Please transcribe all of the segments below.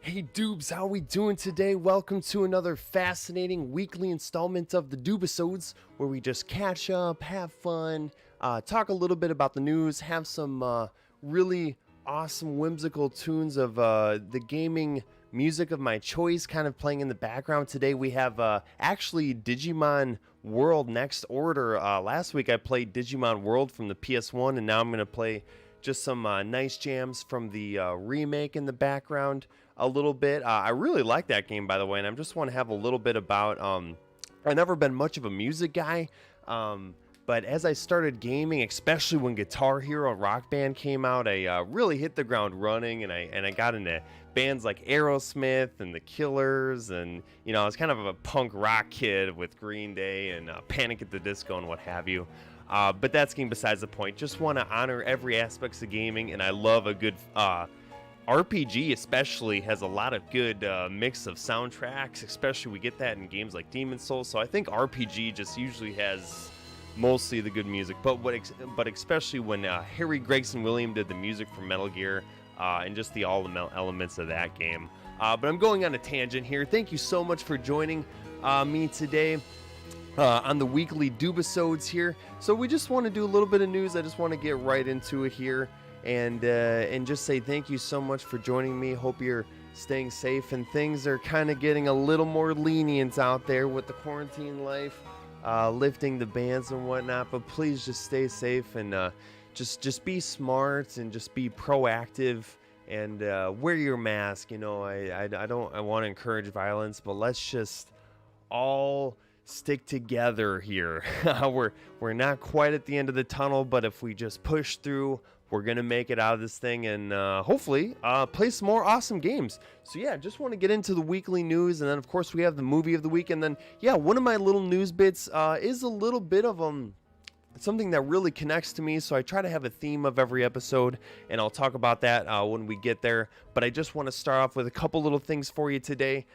Hey Doobs, how we doing today? Welcome to another fascinating weekly installment of the DOOBISODEs, where we just catch up, have fun, talk a little bit about the news, have some really awesome whimsical tunes of the gaming music of my choice kind of playing in the background. Today we have actually Digimon World Next Order. Last week I played Digimon World from the PS1, and now I'm going to play just some nice jams from the remake in the background a little bit. I really like that game, by the way, and I just want to have a little bit about I've never been much of a music guy, but as I started gaming, especially when Guitar Hero Rock Band came out, I really hit the ground running, and I got into bands like Aerosmith and The Killers, and I was kind of a punk rock kid with Green Day and Panic at the Disco and what have you. But that's getting besides the point. Just want to honor every aspect of gaming, and I love a good RPG especially has a lot of good mix of soundtracks, especially we get that in games like Demon's Souls. So I think RPG just usually has mostly the good music, but especially when Harry Gregson Williams did the music for Metal Gear and just the all elements of that game. But I'm going on a tangent here. Thank you so much for joining me today on the weekly Doobisodes here. So we just want to do a little bit of news. I just want to get right into it here. And just say thank you so much for joining me. Hope you're staying safe, and things are kind of getting a little more lenient out there with the quarantine life, lifting the bans and whatnot. But please just stay safe, and just be smart, and just be proactive, and wear your mask. I want to encourage violence, but let's just all stick together here. We're not quite at the end of the tunnel, but if we just push through, we're gonna make it out of this thing, and hopefully play some more awesome games. So yeah, just want to get into the weekly news, and then of course we have the movie of the week, and then yeah, one of my little news bits is a little bit of something that really connects to me, so I try to have a theme of every episode, and I'll talk about that when we get there. But I just want to start off with a couple little things for you today,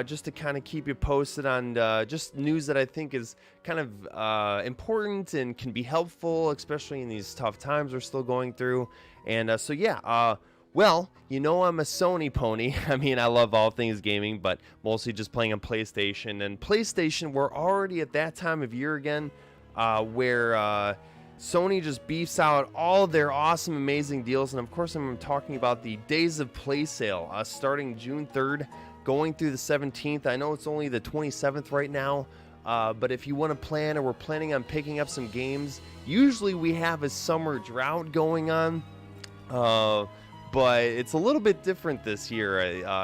just to kind of keep you posted on just news that I think is kind of important and can be helpful, especially in these tough times we're still going through. And so yeah, well, I'm a Sony pony. I mean, I love all things gaming, but mostly just playing on PlayStation. And PlayStation, we're already at that time of year again, where Sony just beefs out all their awesome, amazing deals. And of course, I'm talking about the Days of Play sale starting June 3rd, going through the 17th. I know it's only the 27th right now, but if you want to plan, or we're planning on picking up some games, usually we have a summer drought going on, but it's a little bit different this year,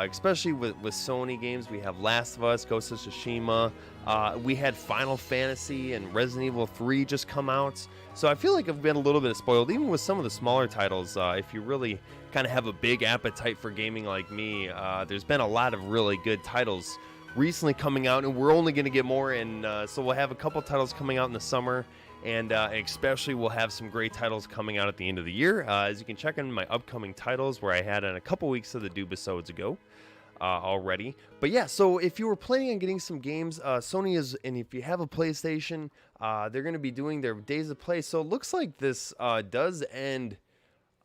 especially with Sony games. We have Last of Us, Ghost of Tsushima, we had Final Fantasy and Resident Evil 3 just come out. So I feel like I've been a little bit spoiled, even with some of the smaller titles. If you really kind of have a big appetite for gaming like me, there's been a lot of really good titles recently coming out, and we're only going to get more. And so we'll have a couple titles coming out in the summer, and especially we'll have some great titles coming out at the end of the year. As you can check on my upcoming titles, where I had in a couple weeks of the Doobisodes ago already. But yeah, so if you were planning on getting some games, Sony is, and if you have a PlayStation, they're going to be doing their Days of Play. So it looks like this does end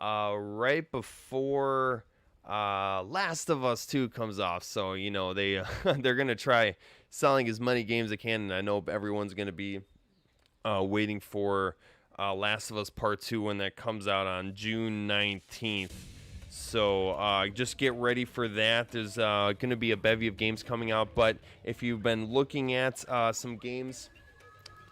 right before Last of Us 2 comes off. So they they're going to try selling as many games as they can, and I know everyone's going to be waiting for Last of Us Part 2 when that comes out on June 19th. So just get ready for that. There's going to be a bevy of games coming out, but if you've been looking at some games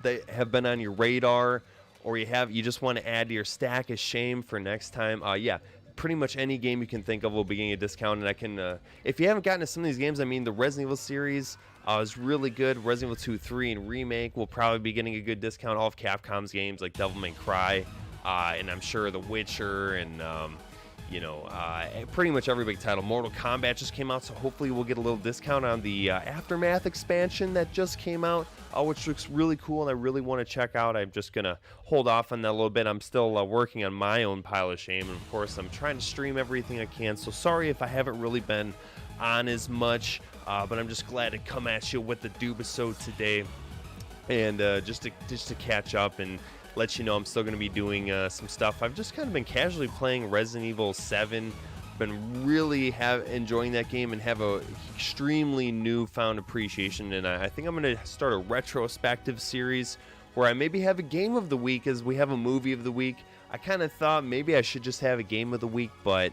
that have been on your radar, or you just want to add to your stack of shame for next time, yeah, pretty much any game you can think of will be getting a discount. And I can, if you haven't gotten to some of these games, I mean, the Resident Evil series is really good. Resident Evil 2, 3, and Remake will probably be getting a good discount. All of Capcom's games like Devil May Cry, and I'm sure The Witcher, and pretty much every big title. Mortal Kombat just came out, so hopefully we'll get a little discount on the Aftermath expansion that just came out, which looks really cool, and I really want to check out. I'm just going to hold off on that a little bit. I'm still working on my own pile of shame, and of course I'm trying to stream everything I can, so sorry if I haven't really been on as much, but I'm just glad to come at you with the Doobisode today, and just to catch up and let you know I'm still going to be doing some stuff. I've just kind of been casually playing Resident Evil 7 been really enjoying that game and have a extremely newfound appreciation. And I think I'm going to start a retrospective series where I maybe have a game of the week as we have a movie of the week. I kind of thought maybe I should just have a game of the week, but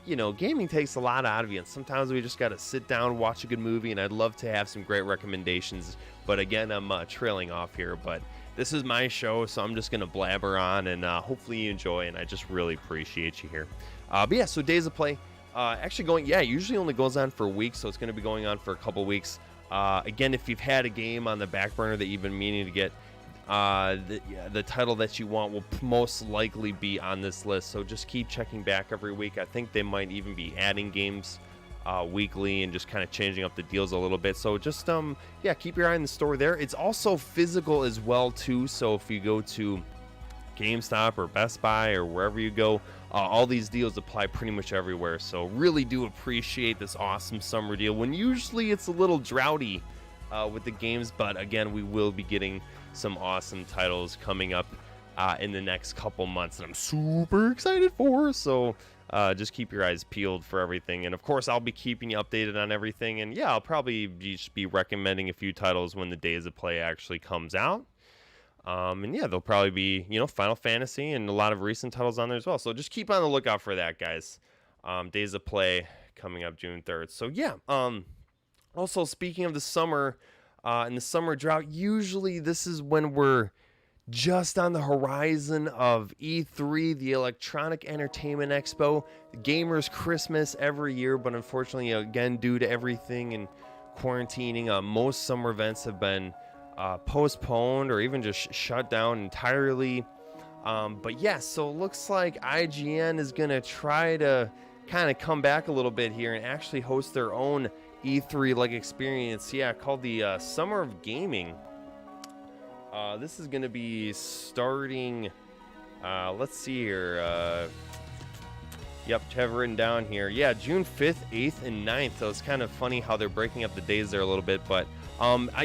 you know, gaming takes a lot out of you, and sometimes we just got to sit down, watch a good movie, and I'd love to have some great recommendations. But again, I'm trailing off here, but this is my show, so I'm just going to blabber on, and hopefully you enjoy, and I just really appreciate you here. But yeah, so Days of Play, actually usually only goes on for a week, so it's going to be going on for a couple weeks. Again, if you've had a game on the back burner that you've been meaning to get, the title that you want will most likely be on this list, so just keep checking back every week. I think they might even be adding games weekly and just kind of changing up the deals a little bit, so just keep your eye on the store there. It's also physical as well too, so if you go to GameStop or Best Buy or wherever you go, all these deals apply pretty much everywhere. So really do appreciate this awesome summer deal when usually it's a little droughty with the games, but again, we will be getting some awesome titles coming up in the next couple months that I'm super excited for. So just keep your eyes peeled for everything, and of course I'll be keeping you updated on everything, and yeah, I'll probably just be recommending a few titles when the Days of Play actually comes out. And yeah, there'll probably be, you know, Final Fantasy and a lot of recent titles on there as well. So just keep on the lookout for that, guys. Days of Play coming up June 3rd. So yeah, also speaking of the summer and the summer drought, usually this is when we're just on the horizon of E3, the Electronic Entertainment Expo, Gamers Christmas every year. But unfortunately, again, due to everything and quarantining, most summer events have been postponed or even just shut down entirely. But yeah, so it looks like IGN is going to try to kind of come back a little bit here and actually host their own E3 like experience, called the Summer of Gaming. This is going to be starting, let's see here, yep, have it written down here, June 5th, 8th, and 9th. So it's kind of funny how they're breaking up the days there a little bit, but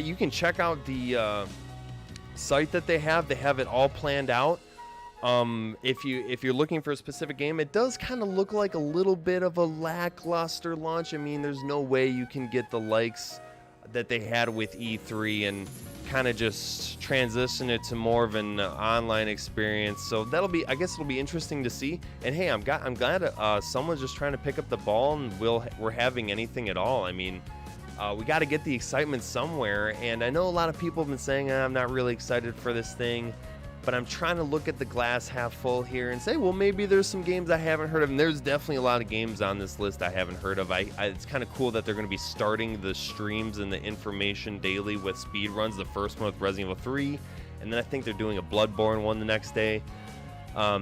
you can check out the site that they have it all planned out. If you're looking for a specific game, it does kind of look like a little bit of a lackluster launch. I mean, there's no way you can get the likes that they had with E3 and kind of just transition it to more of an online experience. So I guess it'll be interesting to see. And hey, I'm glad someone's just trying to pick up the ball and we're having anything at all. I mean, we got to get the excitement somewhere, and I know a lot of people have been saying I'm not really excited for this thing, but I'm trying to look at the glass half full here and say, well, maybe there's some games I haven't heard of, and there's definitely a lot of games on this list I haven't heard of. It's kind of cool that they're going to be starting the streams and the information daily with speed runs, the first one with Resident Evil 3, and then I think they're doing a Bloodborne one the next day.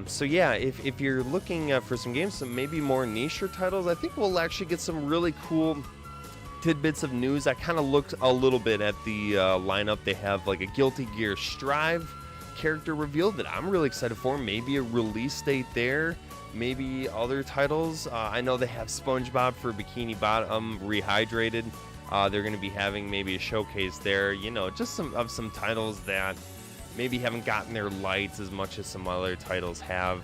So yeah, if you're looking for some games, some maybe more niche titles, I think we'll actually get some really cool tidbits of news. I kind of looked a little bit at the lineup. They have like a Guilty Gear Strive character reveal that I'm really excited for. Maybe a release date there, maybe other titles. I know they have SpongeBob for Bikini Bottom Rehydrated. They're going to be having maybe a showcase there, you know, just some titles that maybe haven't gotten their lights as much as some other titles have.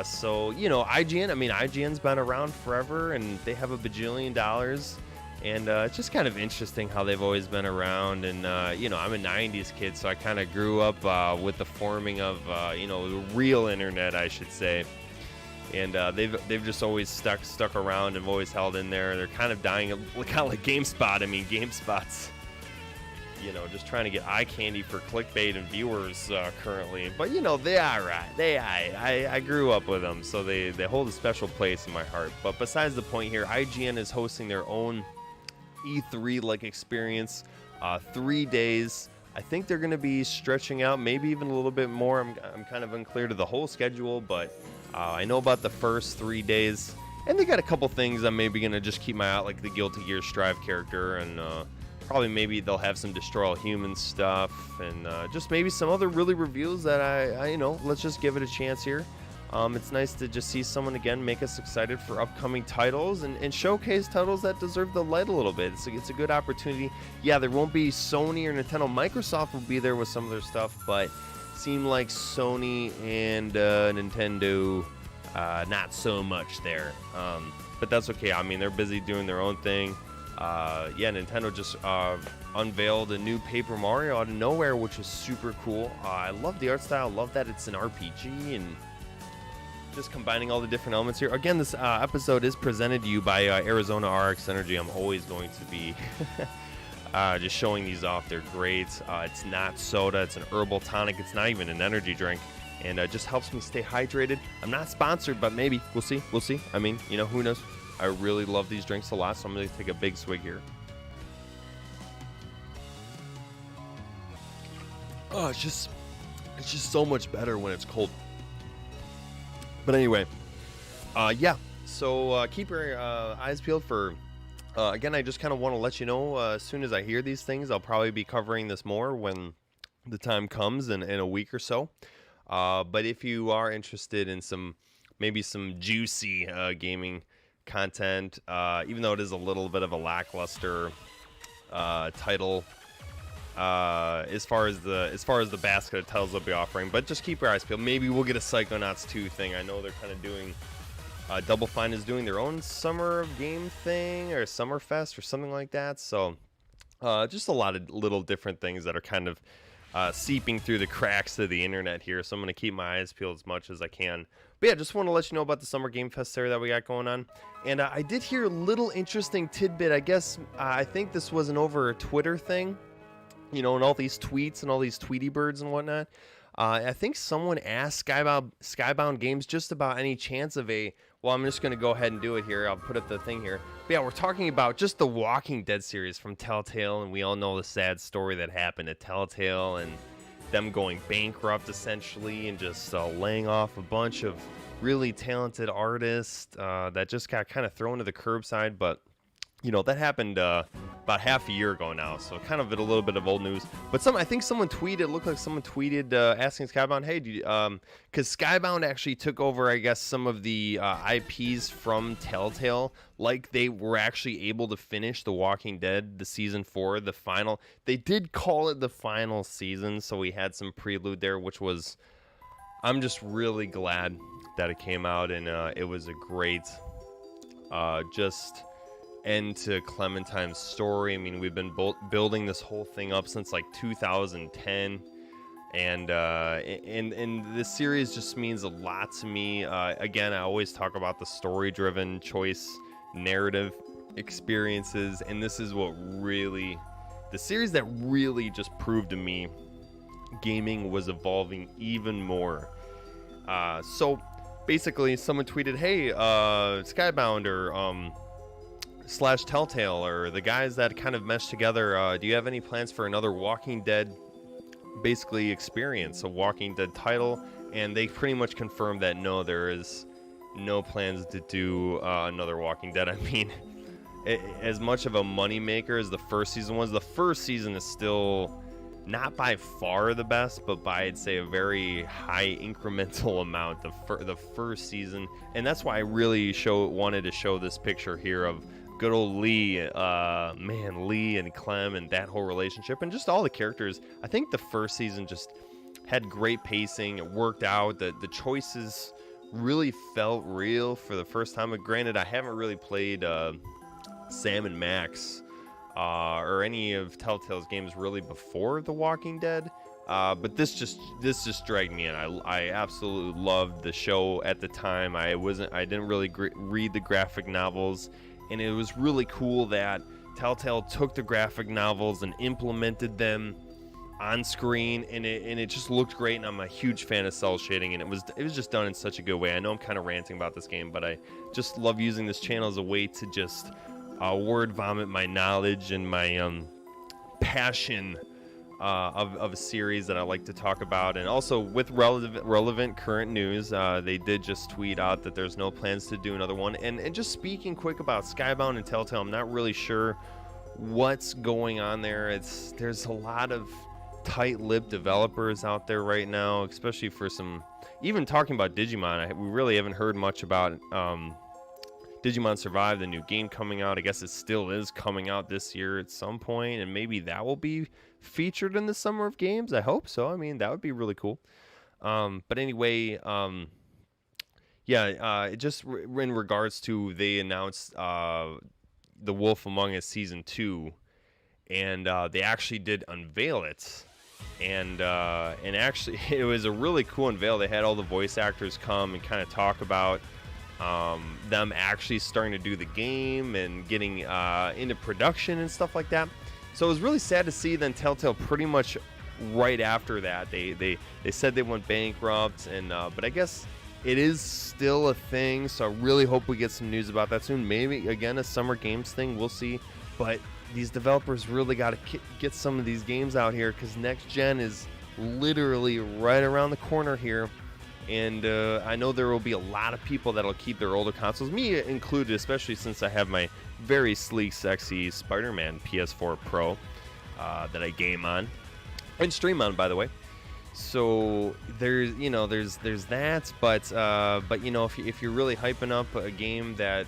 So, you know, IGN's been around forever and they have a bajillion dollars. And it's just kind of interesting how they've always been around. And, you know, I'm a 90s kid, so I kind of grew up with the forming of, you know, the real internet, I should say. And they've just always stuck around and have always held in there. They're kind of dying, kind of like GameSpot. I mean, GameSpot's, you know, just trying to get eye candy for clickbait and viewers currently. But, you know, they are right. I grew up with them, so they hold a special place in my heart. But besides the point here, IGN is hosting their own E3-like experience, 3 days. I think they're going to be stretching out maybe even a little bit more. I'm kind of unclear to the whole schedule, but I know about the first 3 days, and they got a couple things I'm maybe going to just keep my eye out, like the Guilty Gear Strive character, and probably maybe they'll have some Destroy All Humans stuff, and just maybe some other really reveals that I you know, let's just give it a chance here. It's nice to just see someone again make us excited for upcoming titles and showcase titles that deserve the light a little bit. It's a good opportunity. Yeah, there won't be Sony or Nintendo. Microsoft will be there with some of their stuff, but it seemed like Sony and Nintendo not so much there. But that's okay. I mean, they're busy doing their own thing. Yeah, Nintendo just unveiled a new Paper Mario out of nowhere, which was super cool. I love the art style. Love that it's an RPG and just combining all the different elements here. Again, this episode is presented to you by Arizona RX Energy. I'm always going to be just showing these off. They're great. It's not soda. It's an herbal tonic. It's not even an energy drink. And it just helps me stay hydrated. I'm not sponsored, but maybe. We'll see. We'll see. I mean, you know, who knows? I really love these drinks a lot, so I'm going to take a big swig here. Oh, it's just so much better when it's cold. But anyway, yeah. So keep your eyes peeled for. Again, I just kind of want to let you know as soon as I hear these things, I'll probably be covering this more when the time comes in a week or so. But if you are interested in maybe some juicy gaming content, even though it is a little bit of a lackluster title as far as the basket of titles they'll be offering, but just keep your eyes peeled. Maybe we'll get a Psychonauts 2 thing. I know they're kind of doing Double Fine is doing their own summer of game thing or Summer Fest or something like that. So just a lot of little different things that are kind of seeping through the cracks of the internet here. So I'm going to keep my eyes peeled as much as I can. But yeah, just want to let you know about the Summer Game Fest there that we got going on. And I did hear a little interesting tidbit. I guess I think this was an over a Twitter thing, you know, and all these tweets and all these Tweety birds and whatnot. I think someone asked Skybound Games just about any chance of well, I'm just going to go ahead and do it here. I'll put up the thing here. But yeah, we're talking about just the Walking Dead series from Telltale, and we all know the sad story that happened at Telltale and them going bankrupt essentially and just laying off a bunch of really talented artists that just got kind of thrown to the curbside. But you know, that happened about half a year ago now, so kind of a little bit of old news. But I think someone tweeted, it looked like someone tweeted asking Skybound, hey, because Skybound actually took over, I guess, some of the IPs from Telltale, like they were actually able to finish The Walking Dead, the season 4, the final. They did call it the final season, so we had some prelude there, which was, I'm just really glad that it came out, and it was a great, just end to Clementine's story. I mean, we've been building this whole thing up since like 2010, and this series just means a lot to me. Again, I always talk about the story-driven choice narrative experiences, and this is what really, the series that really just proved to me gaming was evolving even more. So basically, someone tweeted, hey, Skybound or slash Telltale, or the guys that kind of meshed together, do you have any plans for another Walking Dead basically experience, a Walking Dead title? And they pretty much confirmed that no, there is no plans to do another Walking Dead. I mean, as much of a moneymaker as the first season was, the first season is still not by far the best, but by, I'd say, a very high incremental amount, the first season. And that's why I really wanted to show this picture here of good old Lee, Lee and Clem and that whole relationship and just all the characters. I think the first season just had great pacing. It worked out. The choices really felt real for the first time. But granted, I haven't really played Sam and Max or any of Telltale's games really before The Walking Dead. But this just dragged me in. I absolutely loved the show at the time. I didn't really read the graphic novels. And it was really cool that Telltale took the graphic novels and implemented them on screen, and it just looked great. And I'm a huge fan of cell shading, and it was just done in such a good way. I know I'm kind of ranting about this game, but I just love using this channel as a way to just word vomit my knowledge and my passion of a series that I like to talk about. And also with relevant current news, they did just tweet out that there's no plans to do another one. And just speaking quick about Skybound and Telltale, I'm not really sure what's going on there. There's a lot of tight-lipped developers out there right now, especially for even talking about Digimon. We really haven't heard much about Digimon Survive, the new game coming out. I guess it still is coming out this year at some point, and maybe that will be featured in the Summer of Games. I hope so. I mean, that would be really cool. But anyway, Yeah, just in regards to, they announced The Wolf Among Us Season 2, and they actually did unveil it. And actually, it was a really cool unveil. They had all the voice actors come and kind of talk about them actually starting to do the game and getting into production and stuff like that. So it was really sad to see then Telltale pretty much right after that. They said they went bankrupt, and but I guess it is still a thing, so I really hope we get some news about that soon. Maybe, again, a Summer Games thing. We'll see. But these developers really got to get some of these games out here, because next gen is literally right around the corner here. And I know there will be a lot of people that'll keep their older consoles, me included, especially since I have my very sleek, sexy Spider-Man PS4 Pro that I game on and stream on, by the way. So there's that, but if you're really hyping up a game that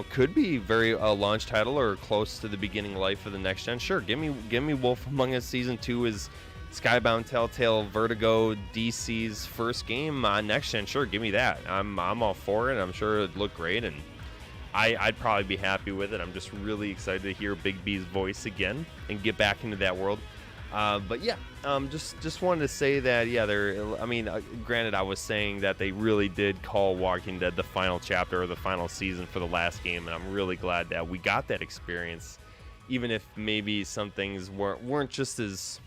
could be very a launch title or close to the beginning life of the next gen, sure, give me Wolf Among Us Season 2 is Skybound, Telltale, Vertigo, DC's first game on next gen. Sure, give me that. I'm all for it. I'm sure it'd look great, and I'd probably be happy with it. I'm just really excited to hear Big B's voice again and get back into that world. But yeah, just wanted to say that, yeah, granted, I was saying that they really did call Walking Dead the final chapter or the final season for the last game, and I'm really glad that we got that experience, even if maybe some things weren't just as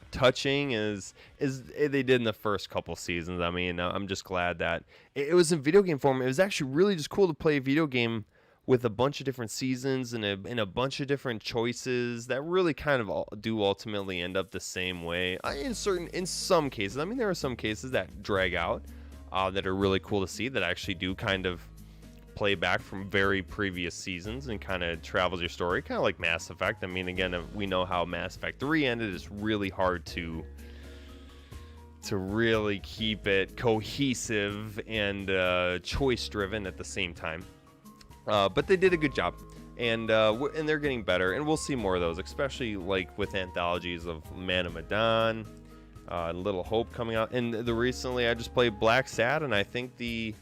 touching as they did in the first couple seasons. I mean, I'm just glad that it was in video game form. It was actually really just cool to play a video game with a bunch of different seasons and a bunch of different choices that really kind of do ultimately end up the same way. In some cases, I mean, there are some cases that drag out that are really cool to see, that actually do kind of play back from very previous seasons and kind of travels your story, kind of like Mass Effect. I mean, again, we know how Mass Effect 3 ended. It's really hard to really keep it cohesive and choice driven at the same time. But they did a good job, and they're getting better, and we'll see more of those, especially like with anthologies of Man of Medan, Little Hope coming out, and recently I just played Black Sad, and I think is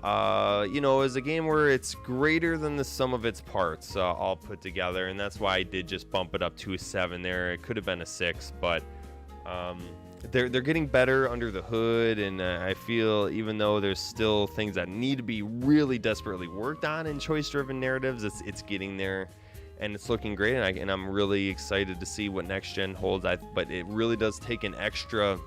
a game where it's greater than the sum of its parts all put together, and that's why I did just bump it up to a 7 there. It could have been a 6, but they're getting better under the hood, and I feel even though there's still things that need to be really desperately worked on in choice-driven narratives, it's getting there, and it's looking great, and I'm really excited to see what next gen holds. But it really does take an extra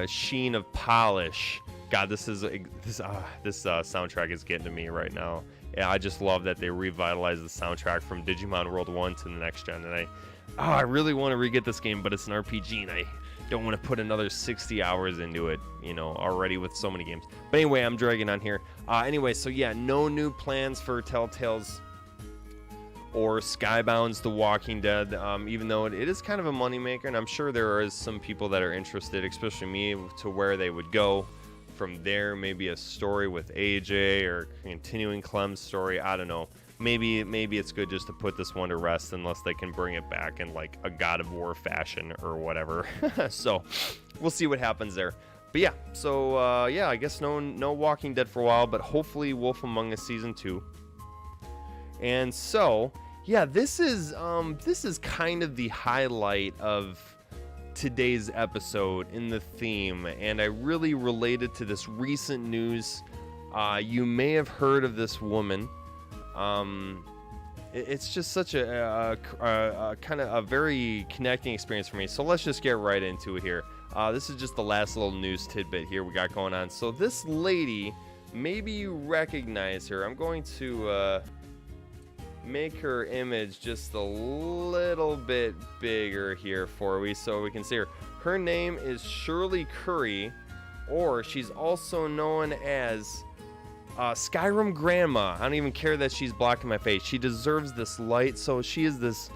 sheen of polish. God, this soundtrack is getting to me right now. Yeah, I just love that they revitalized the soundtrack from Digimon World 1 to the next gen, and I really want to re-get this game, but it's an RPG, and I don't want to put another 60 hours into it, already with so many games. But anyway, I'm dragging on here. Anyway, so yeah, no new plans for Telltale's or Skybound's The Walking Dead, even though it is kind of a moneymaker, and I'm sure there is some people that are interested, especially me, to where they would go from there. Maybe a story with AJ or continuing Clem's story. I don't know. Maybe it's good just to put this one to rest, unless they can bring it back in like a God of War fashion or whatever. So we'll see what happens there. But yeah, so I guess no Walking Dead for a while, but hopefully Wolf Among Us Season 2. And so yeah, this is kind of the highlight of today's episode in the theme, and I really related to this recent news. You may have heard of this woman. It's just such a kind of a very connecting experience for me. So let's just get right into it here. This is just the last little news tidbit here we got going on. So this lady, maybe you recognize her. I'm going to make her image just a little bit bigger here for you so we can see her. Her name is Shirley Curry, or she's also known as Skyrim Grandma. I don't even care that she's blocking my face. She deserves this light. So she is this,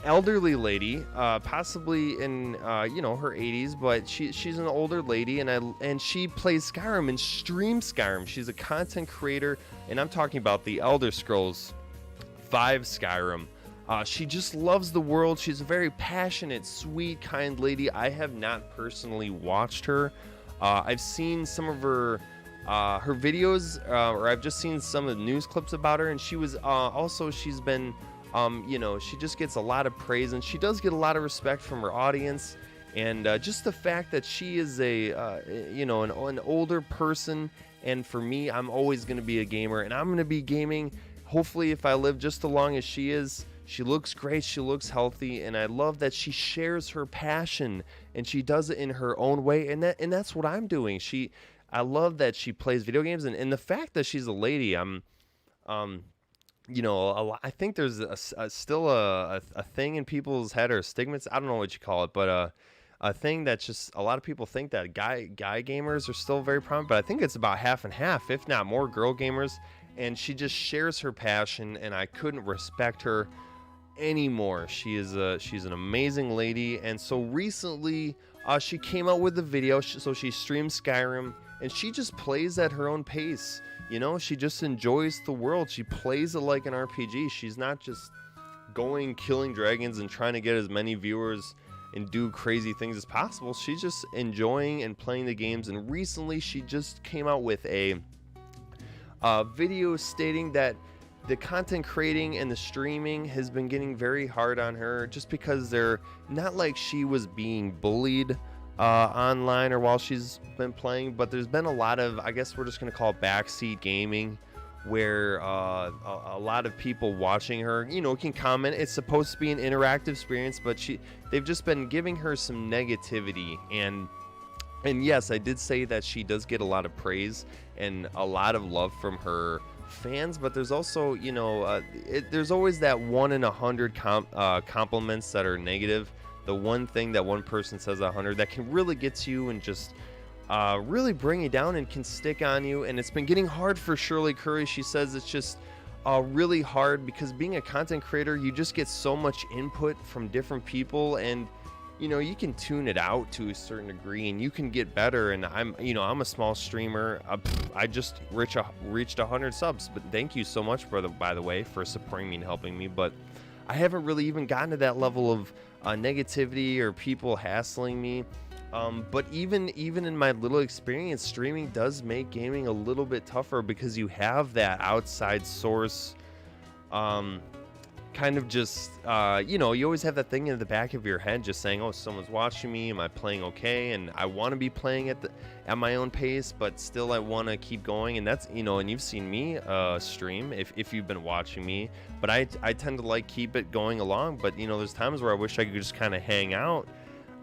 elderly lady, possibly in her 80s, but she's an older lady, and she plays Skyrim and streams Skyrim. She's a content creator, and I'm talking about the Elder Scrolls 5 Skyrim. She just loves the world. She's a very passionate, sweet, kind lady. I have not personally watched her I've seen some of her videos, or I've just seen some of the news clips about her, and she was also, she's been she just gets a lot of praise, and she does get a lot of respect from her audience. And just the fact that she is an older person, and for me, I'm always going to be a gamer, and I'm going to be gaming hopefully if I live just as long as she is. She looks great, she looks healthy, and I love that she shares her passion, and she does it in her own way, and that's what I'm doing. I love that she plays video games, and the fact that she's a lady. I think there's still a thing in people's head, or stigmas, I don't know what you call it, but a thing that just a lot of people think that guy gamers are still very prominent, but I think it's about half and half, if not more, girl gamers. And she just shares her passion, and I couldn't respect her anymore. She's an amazing lady. And so recently she came out with a video, so she streams Skyrim, and she just plays at her own pace. She just enjoys the world. She plays it like an RPG. She's not just going killing dragons and trying to get as many viewers and do crazy things as possible. She's just enjoying and playing the games. And recently she just came out with a video stating that the content creating and the streaming has been getting very hard on her, just because they're not like she was being bullied online or while she's been playing, but there's been a lot of, I guess we're just going to call it backseat gaming, where a lot of people watching her, can comment. It's supposed to be an interactive experience, but they've just been giving her some negativity. And yes, I did say that she does get a lot of praise and a lot of love from her fans, but there's also, there's always that 1 in 100 compliments that are negative. The one thing that one person says 100 that can really get to you and just really bring you down and can stick on you. And it's been getting hard for Shirley Curry. She says it's just really hard because being a content creator, you just get so much input from different people, and you can tune it out to a certain degree and you can get better. And I'm a small streamer. I just reached 100 subs, but thank you so much, brother, by the way, for supporting me and helping me. But I haven't really even gotten to that level of negativity or people hassling me. But even in my little experience, streaming does make gaming a little bit tougher because you have that outside source, kind of just, you always have that thing in the back of your head just saying, oh, someone's watching me. Am I playing okay? And I want to be playing at my own pace, but still I want to keep going. And that's, and you've seen me stream if you've been watching me, but I tend to keep it going along. But, there's times where I wish I could just kind of hang out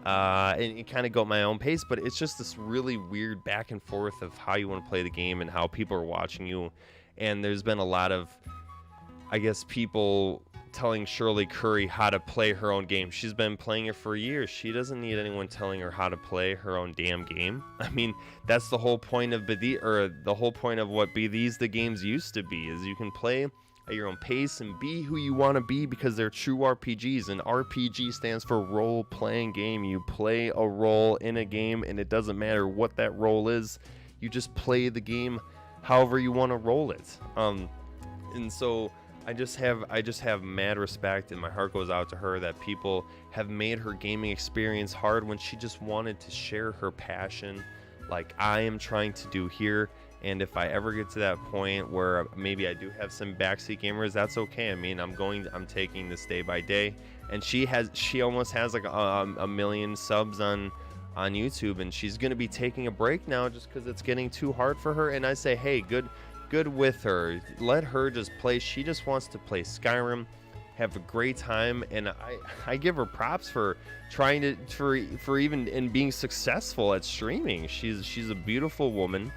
and kind of go at my own pace. But it's just this really weird back and forth of how you want to play the game and how people are watching you. And there's been a lot of, I guess, people telling Shirley Curry how to play her own game. She's been playing it for years. She doesn't need anyone telling her how to play her own damn game. I mean, that's the whole point of the whole point of what the games used to be, is you can play at your own pace and be who you want to be, because they're true RPGs, and RPG stands for role-playing game. You play a role in a game, and it doesn't matter what that role is. You just play the game however you want to roll it. And so I just have mad respect, and my heart goes out to her that people have made her gaming experience hard when she just wanted to share her passion like I am trying to do here. And if I ever get to that point where maybe I do have some backseat gamers, that's okay. I mean, I'm taking this day by day. And she almost has a million subs on YouTube, and she's going to be taking a break now just because it's getting too hard for her. And I say, hey, good with her. Let her just play. She just wants to play Skyrim, have a great time, and I give her props for trying to for even in being successful at streaming. She's a beautiful woman.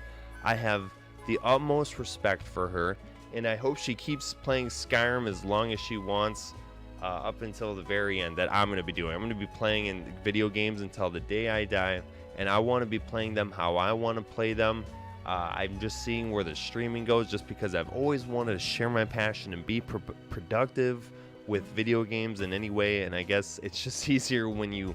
I have the utmost respect for her, and I hope she keeps playing Skyrim as long as she wants, up until the very end. That I'm going to be doing. I'm going to be playing in video games until the day I die, and I want to be playing them how I want to play them. I'm just seeing where the streaming goes, just because I've always wanted to share my passion and be productive with video games in any way. And I guess it's just easier when you,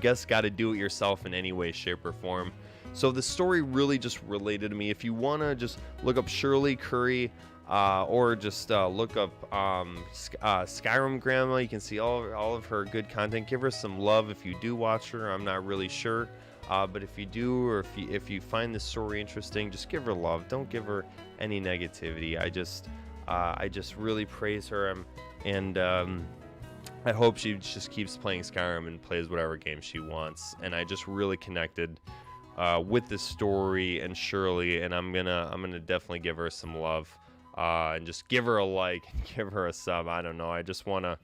got to do it yourself in any way, shape, or form. So the story really just related to me. If you want to just look up Shirley Curry, or just look up Skyrim Grandma, you can see all of her good content. Give her some love if you do watch her. I'm not really sure. But if you do, or if you find this story interesting, just give her love. Don't give her any negativity. I just really praise her, and I hope she just keeps playing Skyrim and plays whatever game she wants. And I just really connected with this story and Shirley, and I'm gonna definitely give her some love, and just give her a like, and give her a sub. I don't know. I just wanna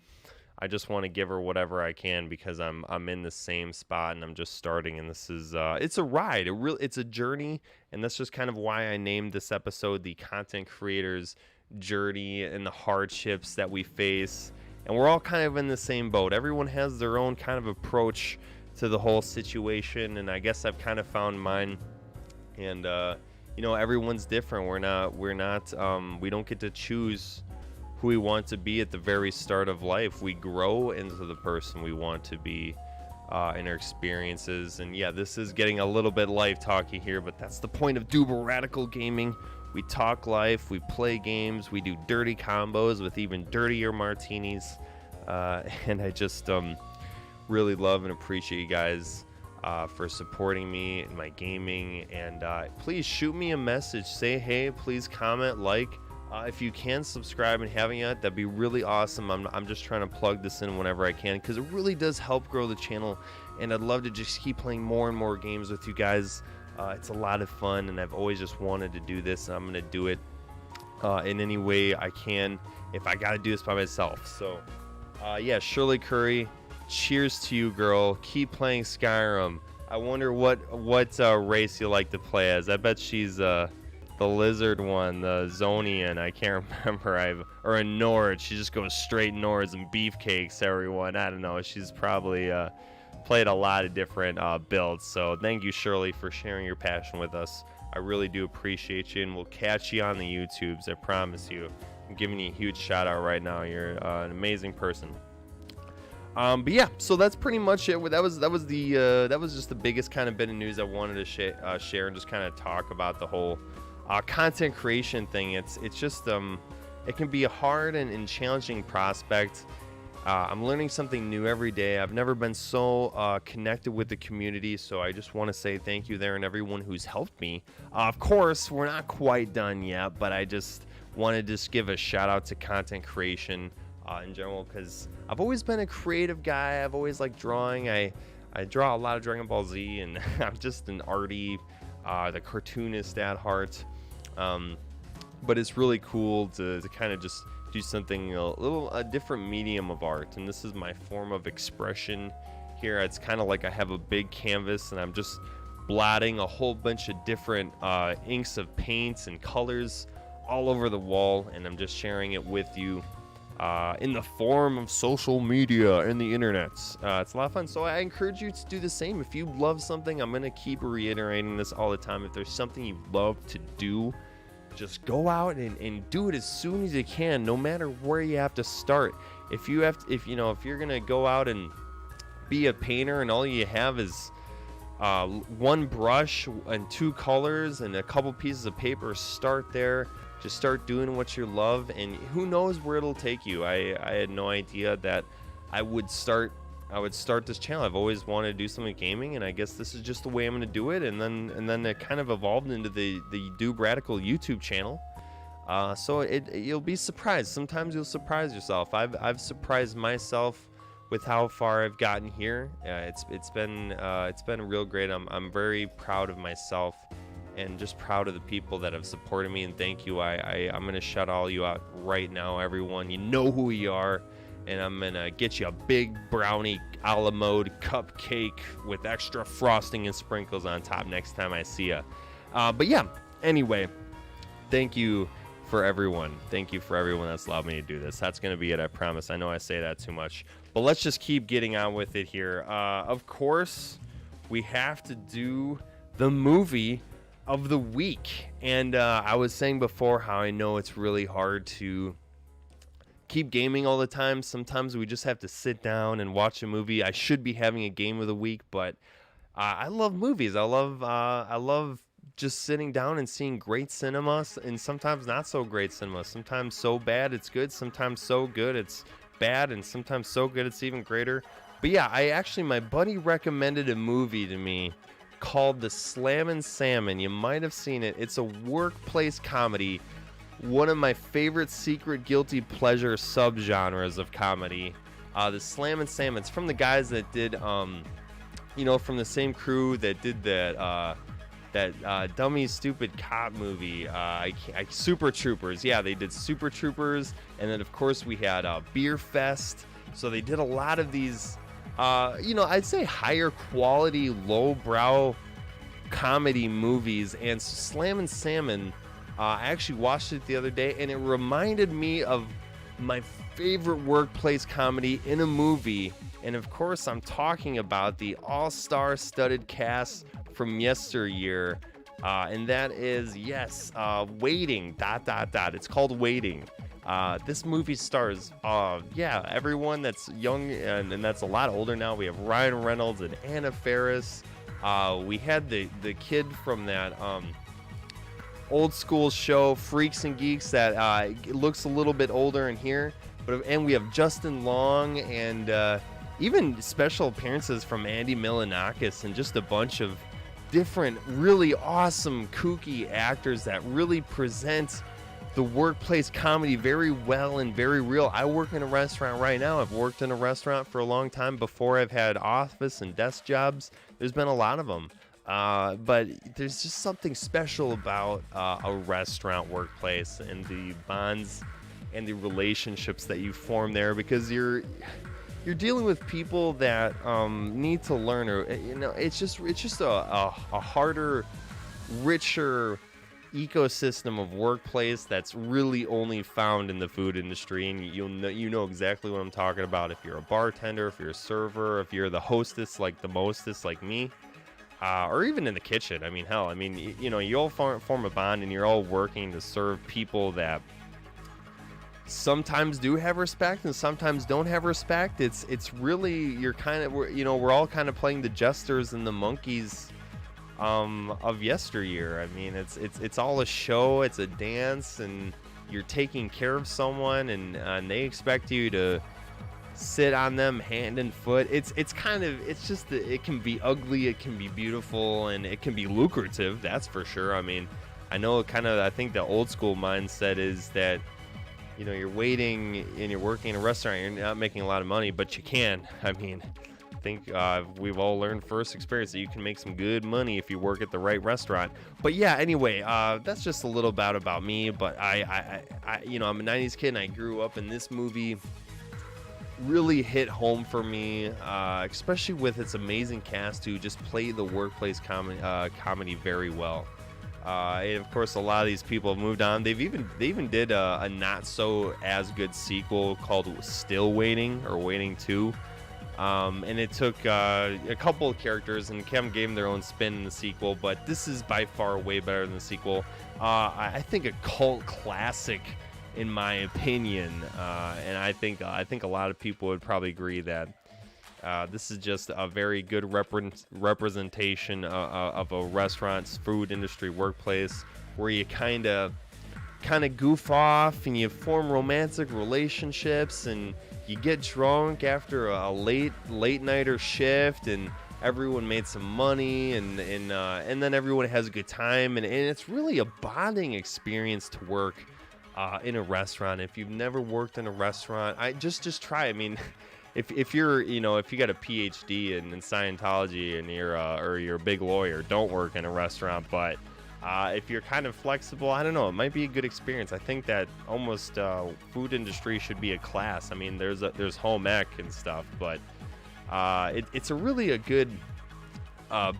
give her whatever I can, because I'm in the same spot and I'm just starting, and this is it's a ride. It's a journey, and that's just kind of why I named this episode the Content Creator's Journey and the hardships that we face. And we're all kind of in the same boat. Everyone has their own kind of approach to the whole situation, and I guess I've kind of found mine. And you know, everyone's different. We don't get to choose who we want to be at the very start of life. We grow into the person we want to be in our experiences. And yeah, this is getting a little bit life talky here, but that's the point of DoobRadical Gaming. We talk life, we play games, we do dirty combos with even dirtier martinis, and I just really love and appreciate you guys for supporting me in my gaming. And please shoot me a message, say hey, please comment, like. If you can subscribe and haven't yet, that'd be really awesome. I'm just trying to plug this in whenever I can, because it really does help grow the channel, and I'd love to just keep playing more and more games with you guys. It's a lot of fun, and I've always just wanted to do this, and I'm going to do it in any way I can if I got to do this by myself. So, yeah, Shirley Curry, cheers to you, girl. Keep playing Skyrim. I wonder what race you like to play as. I bet she's the lizard one, the Zonian. I can't remember. Or a Nord. She just goes straight Nords and beefcakes everyone. I don't know. She's probably played a lot of different builds. So thank you, Shirley, for sharing your passion with us. I really do appreciate you, and we'll catch you on the YouTubes. I promise you. I'm giving you a huge shout out right now. You're an amazing person. But yeah, so that's pretty much it. That was just the biggest kind of bit of news I wanted to share and just kind of talk about the whole content creation thing. It's just it can be a hard and challenging prospect. I'm learning something new every day. I've never been so connected with the community, so I just want to say thank you there and everyone who's helped me. Of course, we're not quite done yet, but I just wanted to just give a shout out to content creation in general, because I've always been a creative guy. I've always liked drawing. I draw a lot of Dragon Ball Z, and I'm just an arty, the cartoonist at heart. But it's really cool to kind of just do something a different medium of art, and this is my form of expression here. It's kind of like I have a big canvas, and I'm just blotting a whole bunch of different inks of paints and colors all over the wall, and I'm just sharing it with you in the form of social media and the internet. It's a lot of fun, so I encourage you to do the same. If you love something, I'm going to keep reiterating this all the time. If there's something you love to do, just go out and do it as soon as you can, no matter where you have to start. If you're going to go out and be a painter and all you have is one brush and two colors and a couple pieces of paper, start there. Just start doing what you love, and who knows where it'll take you. I had no idea that I would start this channel. I've always wanted to do something with gaming, and I guess this is just the way I'm going to do it. And then it kind of evolved into the DoobRadical YouTube channel. So you'll be surprised. Sometimes you'll surprise yourself. I've surprised myself with how far I've gotten here. It's been real great. I'm very proud of myself, and just proud of the people that have supported me, and thank you. I'm gonna shout all you out right now, everyone. You know who you are, and I'm gonna get you a big brownie a la mode cupcake with extra frosting and sprinkles on top next time I see you. But yeah, anyway, thank you for everyone. Thank you for everyone that's allowed me to do this. That's gonna be it, I promise. I know I say that too much, but let's just keep getting on with it here. Of course, we have to do the movie of the week. And I was saying before how I know it's really hard to keep gaming all the time. Sometimes we just have to sit down and watch a movie. I should be having a game of the week, but I love movies. I love just sitting down and seeing great cinema, and sometimes not so great cinema. Sometimes so bad it's good, sometimes so good it's bad, and sometimes so good it's even greater. But yeah, my buddy recommended a movie to me called The Slammin' Salmon. You might have seen it. It's a workplace comedy, one of my favorite secret guilty pleasure subgenres of comedy. The Slammin' Salmon. It's from the guys that did, from the same crew that did that dummy stupid cop movie, Super Troopers. Yeah, they did Super Troopers, and then of course we had Beer Fest. So they did a lot of these, I'd say higher quality, lowbrow comedy movies. And Slammin' Salmon, I actually watched it the other day, and it reminded me of my favorite workplace comedy in a movie. And of course, I'm talking about the all-star studded cast from yesteryear, and that is, yes, Waiting, ... It's called Waiting. This movie stars, everyone that's young and that's a lot older now. We have Ryan Reynolds and Anna Faris. We had the kid from that old school show Freaks and Geeks that looks a little bit older in here, and we have Justin Long and even special appearances from Andy Milonakis and just a bunch of different really awesome kooky actors that really present the workplace comedy very well and very real. I work in a restaurant right now. I've worked in a restaurant for a long time before I've had office and desk jobs. There's been a lot of them. But there's just something special about a restaurant workplace and the bonds and the relationships that you form there, because you're dealing with people that need to learn, or it's just a harder, richer ecosystem of workplace that's really only found in the food industry. And you know exactly what I'm talking about if you're a bartender, if you're a server, if you're the hostess like the mostest like me, or even in the kitchen. I mean, hell, you all form a bond, and you're all working to serve people that sometimes do have respect and sometimes don't have respect. It's really, we're all kind of playing the jesters and the monkeys of yesteryear. I mean, it's all a show, it's a dance, and you're taking care of someone, and they expect you to sit on them hand and foot. It can be ugly, it can be beautiful, and it can be lucrative, that's for sure. I mean, I think the old school mindset is that you're waiting and you're working in a restaurant, you're not making a lot of money, but you can. I mean, I think we've all learned first experience that you can make some good money if you work at the right restaurant. But yeah, anyway, that's just a little bit about me. But I'm a 90s kid, and I grew up in this movie. Really hit home for me, especially with its amazing cast who just play the workplace comedy very well. And of course, a lot of these people have moved on. They even did a not so as good sequel called Still Waiting, or Waiting 2. And it took a couple of characters and gave them their own spin in the sequel, but this is by far way better than the sequel. I think a cult classic, in my opinion, and I think a lot of people would probably agree that this is just a very good representation of a restaurant's food industry workplace, where you kind of goof off and you form romantic relationships, and you get drunk after a late nighter shift, and everyone made some money, and then everyone has a good time, and it's really a bonding experience to work in a restaurant. If you've never worked in a restaurant, just try. I mean, if you're if you got a PhD in Scientology and you're a big lawyer, don't work in a restaurant. But if you're kind of flexible, I don't know, it might be a good experience. I think that almost food industry should be a class. I mean, there's home ec and stuff, but it's really a good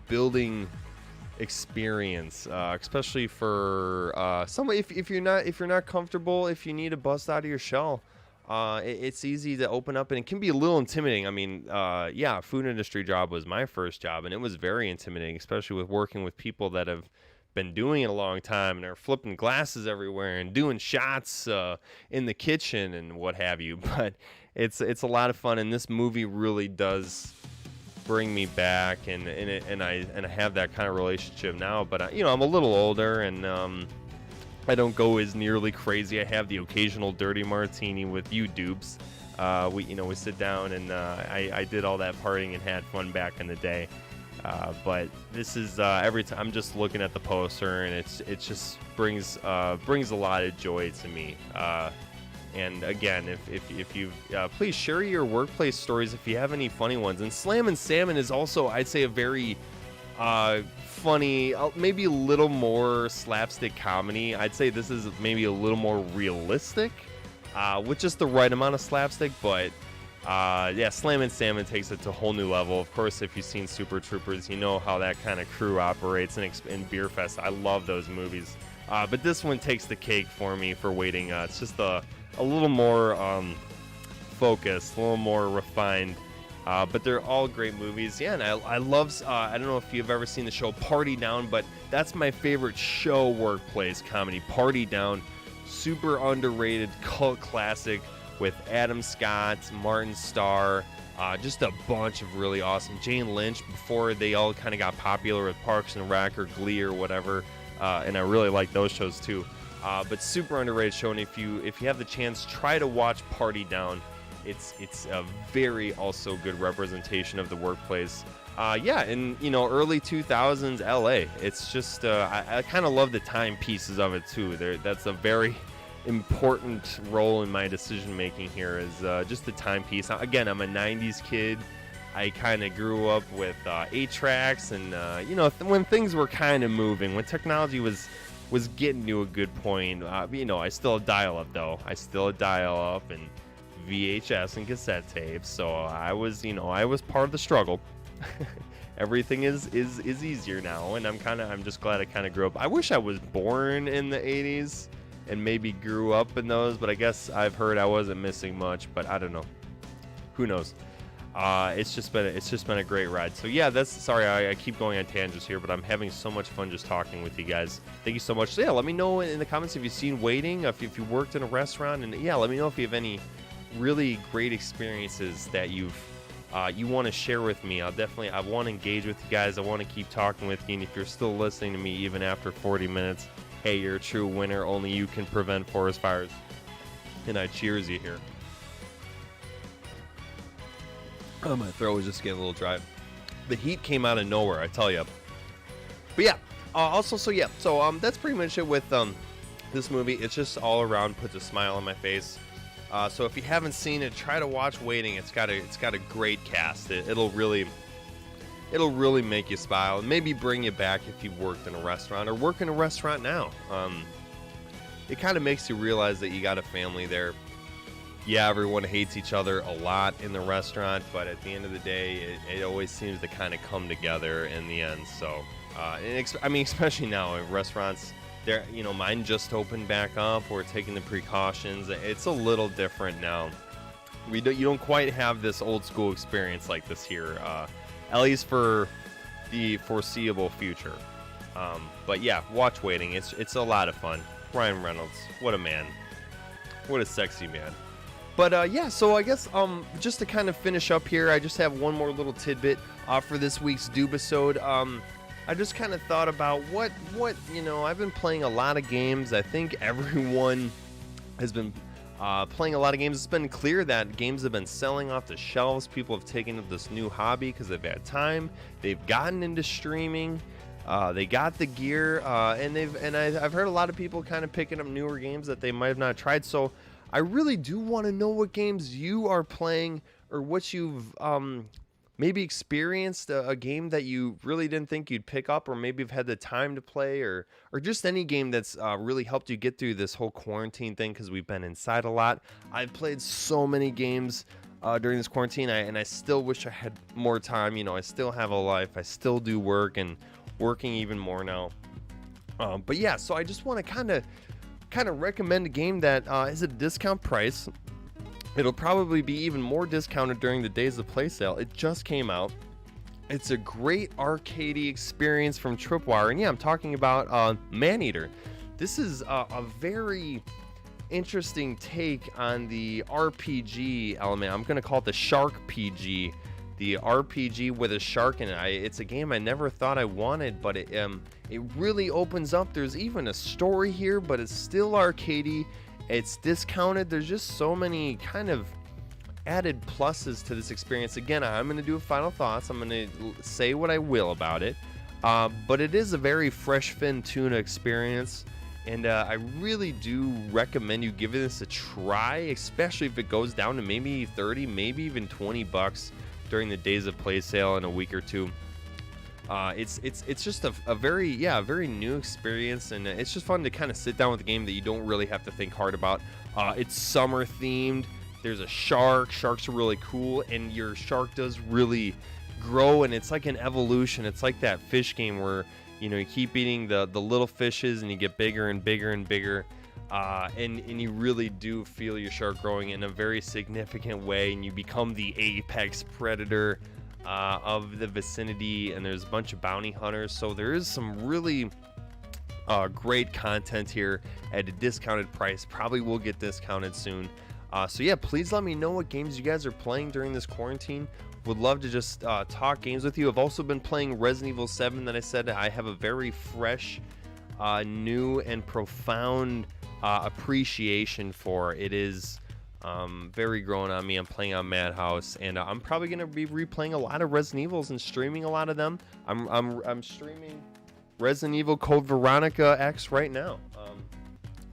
building experience, especially for someone if you're not comfortable, if you need to bust out of your shell. It's easy to open up, and it can be a little intimidating. I mean, food industry job was my first job, and it was very intimidating, especially with working with people that have been doing it a long time and are flipping glasses everywhere and doing shots in the kitchen and what have you. But it's a lot of fun, and this movie really does bring me back, and I have that kind of relationship now. But I'm a little older, and I don't go as nearly crazy. I have the occasional dirty martini with you, Doobs. We sit down, and I did all that partying and had fun back in the day. But this is every time I'm just looking at the poster, and it just brings a lot of joy to me. And again, if you please share your workplace stories if you have any funny ones. And Slam and Salmon is also, I'd say, a very funny, maybe a little more slapstick comedy. I'd say this is maybe a little more realistic, with just the right amount of slapstick. But yeah, Slam and Salmon takes it to a whole new level. Of course, if you've seen Super Troopers, you know how that kind of crew operates in Beer Fest. I love those movies. But this one takes the cake for me for Waiting. It's just a little more focused, a little more refined. But they're all great movies. Yeah, and I love, I don't know if you've ever seen the show Party Down, but that's my favorite show workplace comedy. Party Down, super underrated cult classic with Adam Scott, Martin Starr, just a bunch of really awesome. Jane Lynch, before they all kind of got popular with Parks and Rec or Glee or whatever, and I really like those shows too. But super underrated show, and if you have the chance, try to watch Party Down. It's a very also good representation of the workplace. Yeah, in early 2000s LA. It's just I kind of love the timepieces of it too. That's a very important role in my decision making here, is just the timepiece. Again, I'm a 90s kid. I kind of grew up with 8-tracks, and when things were kind of moving, when technology was getting to a good point. I still dial-up though. I still dial-up and VHS and cassette tapes. So I was part of the struggle. Everything is easier now, and I'm just glad I kind of grew up. I wish I was born in the 80s and maybe grew up in those, but I guess I've heard I wasn't missing much, but I don't know. Who knows? It's just been a great ride. So yeah, sorry I keep going on tangents here, but I'm having so much fun just talking with you guys. Thank you so much. So yeah, let me know in the comments if you've seen Waiting, if you worked in a restaurant, and yeah, let me know if you have any really great experiences that you want to share with me. I want to engage with you guys. I want to keep talking with you, and if you're still listening to me even after 40 minutes, hey, you're a true winner. Only you can prevent forest fires, and I cheers you here. Oh, my throat was just getting a little dry. The heat came out of nowhere, I tell you. But yeah, so that's pretty much it with this movie. It's just all around puts a smile on my face. So if you haven't seen it, try to watch Waiting. It's got a great cast. It'll really make you smile and maybe bring you back if you've worked in a restaurant or work in a restaurant now. It kind of makes you realize that you got a family there. Yeah, everyone hates each other a lot in the restaurant, but at the end of the day, it always seems to kind of come together in the end. So, especially now in restaurants, mine just opened back up. We're taking the precautions. It's a little different now. You don't quite have this old school experience like this here, at least for the foreseeable future. But yeah, watch Waiting. It's a lot of fun. Ryan Reynolds, what a man, what a sexy man. But yeah, so I guess just to kind of finish up here, I just have one more little tidbit for this week's Doobisode. I just kind of thought about what I've been playing a lot of games. I think everyone has been playing a lot of games. It's been clear that games have been selling off the shelves. People have taken up this new hobby because they've had time. They've gotten into streaming. They got the gear, and I've heard a lot of people kind of picking up newer games that they might have not tried. So I really do want to know what games you are playing, or what you've maybe experienced, a game that you really didn't think you'd pick up, or maybe you've had the time to play, or just any game that's really helped you get through this whole quarantine thing, because we've been inside a lot. I've played so many games during this quarantine, and I still wish I had more time. I still have a life. I still do work, and working even more now. But yeah, so I just want to kind of recommend a game that is at a discount price. It'll probably be even more discounted during the days of play sale. It just came out. It's a great arcadey experience from Tripwire, and yeah, I'm talking about Maneater. This is a very interesting take on the RPG element. I'm gonna call it the Shark PG, the RPG with a shark in it. It's a game I never thought I wanted, but it really opens up. There's even a story here, but it's still arcadey. It's discounted. There's just so many kind of added pluses to this experience. Again, I'm going to do final thoughts. I'm going to say what I will about it. But it is a very fresh fin tuna experience. And I really do recommend you giving this a try, especially if it goes down to maybe 30, maybe even $20 during the days of play sale in a week or two. It's just a very new experience, and it's just fun to kind of sit down with a game that you don't really have to think hard about. It's summer themed. There's a shark. Sharks are really cool, and your shark does really grow, and it's like an evolution. It's like that fish game where you keep eating the little fishes and you get bigger and bigger and bigger, and you really do feel your shark growing in a very significant way, and you become the apex predator of the vicinity. And there's a bunch of bounty hunters, so there is some really great content here at a discounted price. Probably will get discounted soon. So yeah, please let me know what games you guys are playing during this quarantine. Would love to just talk games with you. I've also been playing Resident Evil 7 that I said I have a very fresh, new, and profound appreciation for. It is very growing on me. I'm playing on Madhouse, and I'm probably going to be replaying a lot of Resident Evils and streaming a lot of them. I'm streaming Resident Evil Code Veronica X right now.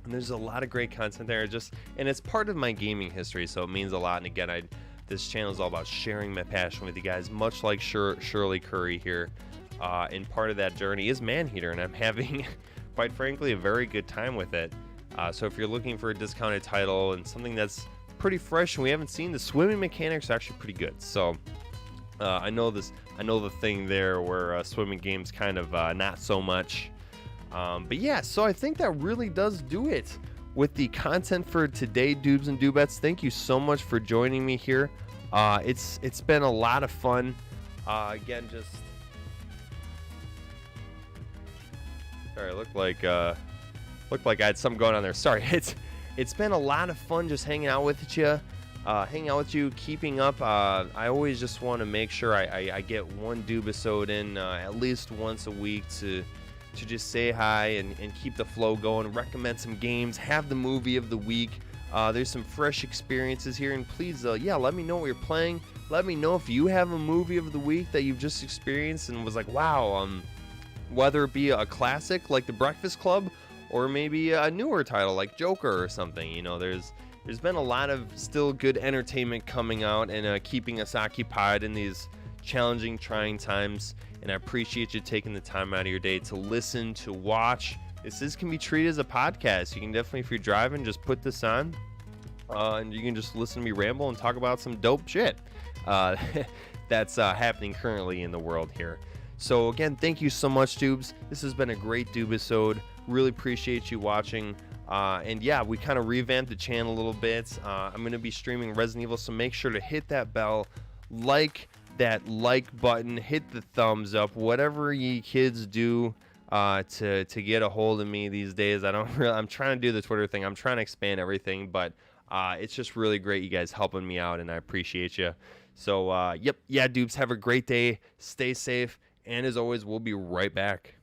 And there's a lot of great content there, and it's part of my gaming history, so it means a lot. And again, this channel is all about sharing my passion with you guys, much like Shirley Curry here. And part of that journey is Manheater, and I'm having, quite frankly, a very good time with it. So if you're looking for a discounted title and something that's pretty fresh and we haven't seen, the swimming mechanics are actually pretty good. So I know the thing there where swimming games kind of not so much. But yeah, so I think that really does do it with the content for today, Doobs and Doobettes. Thank you so much for joining me here. It's been a lot of fun. Again, just sorry, looked like I had something going on there. Sorry, it's been a lot of fun just hanging out with you, keeping up. I always just want to make sure I get one Doobisode in at least once a week to just say hi and keep the flow going, recommend some games, have the movie of the week. There's some fresh experiences here, and please, let me know what you're playing. Let me know if you have a movie of the week that you've just experienced and was like, wow, whether it be a classic like The Breakfast Club or maybe a newer title like Joker or something. There's been a lot of still good entertainment coming out and keeping us occupied in these challenging, trying times. And I appreciate you taking the time out of your day to listen, to watch. This can be treated as a podcast. You can definitely, if you're driving, just put this on, and you can just listen to me ramble and talk about some dope shit that's happening currently in the world here. So again, thank you so much, Doobs. This has been a great Doobisode. Really appreciate you watching. And yeah, we kind of revamped the channel a little bit. I'm going to be streaming Resident Evil, so make sure to hit that bell, that like button, hit the thumbs up, whatever ye kids do to get a hold of me these days. I'm trying to do the Twitter thing. I'm trying to expand everything, but it's just really great you guys helping me out, and I appreciate you. So Doobs, have a great day, stay safe, and as always, we'll be right back.